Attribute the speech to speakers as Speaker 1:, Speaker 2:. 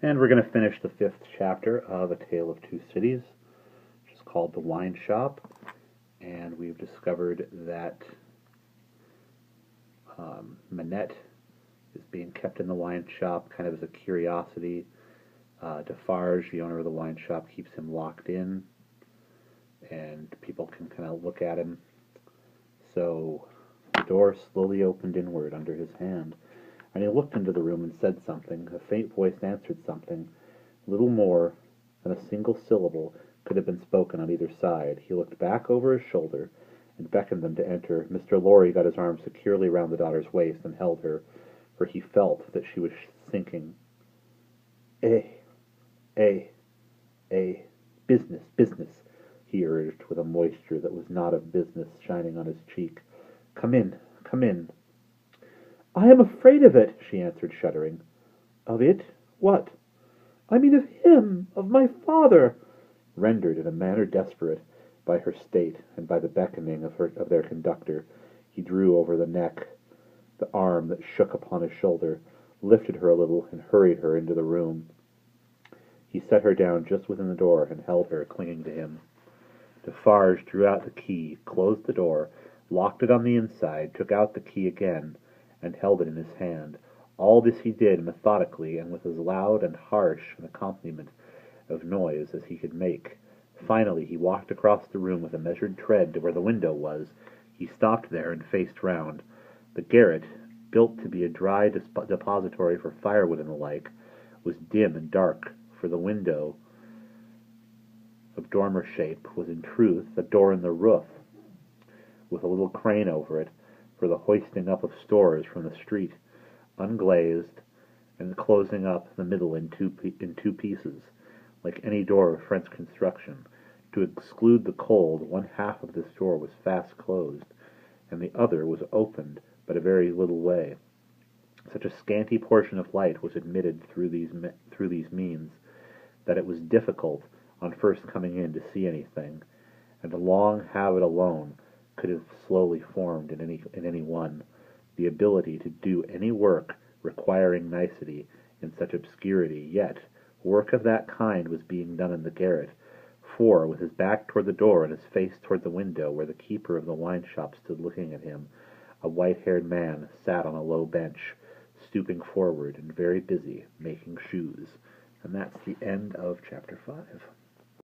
Speaker 1: And we're going to finish the fifth chapter of A Tale of Two Cities, which is called The Wine Shop. And we've discovered that Manette is being kept in the wine shop kind of as a curiosity. Defarge, the owner of the wine shop, keeps him locked in, and people can kind of look at him. So the door slowly opened inward under his hand, and he looked into the room and said something. A faint voice answered something. Little more than a single syllable could have been spoken on either side. He looked back over his shoulder and beckoned them to enter. Mr. Lorry got his arm securely round the daughter's waist and held her, for he felt that she was sinking. Business, business, he urged, with a moisture that was not of business shining on his cheek. Come in, come in. I am afraid of it, she answered, shuddering. Of it? What? I mean of him, of my father. Rendered in a manner desperate by her state and by the beckoning of their conductor, he drew over the neck the arm that shook upon his shoulder, lifted her a little, and hurried her into the room. He set her down just within the door and held her, clinging to him. Defarge drew out the key, closed the door, locked it on the inside, took out the key again, and held it in his hand. All this he did methodically and with as loud and harsh an accompaniment of noise as he could make. Finally he walked across the room with a measured tread to where the window was. He stopped there and faced round. The garret, built to be a dry depository for firewood and the like, was dim and dark, for the window of dormer shape was in truth a door in the roof, with a little crane over it for the hoisting up of stores from the street, unglazed, and closing up the middle in two pieces, like any door of French construction. To exclude the cold, one half of this door was fast closed, and the other was opened but a very little way. Such a scanty portion of light was admitted through these means that it was difficult, on first coming in, to see anything, and a long habit alone could have slowly formed in any one the ability to do any work requiring nicety in such obscurity. Yet work of that kind was being done in the garret, for, with his back toward the door and his face toward the window where the keeper of the wine shop stood looking at him, a white-haired man sat on a low bench, stooping forward and very busy, making shoes. And that's the end of chapter 5.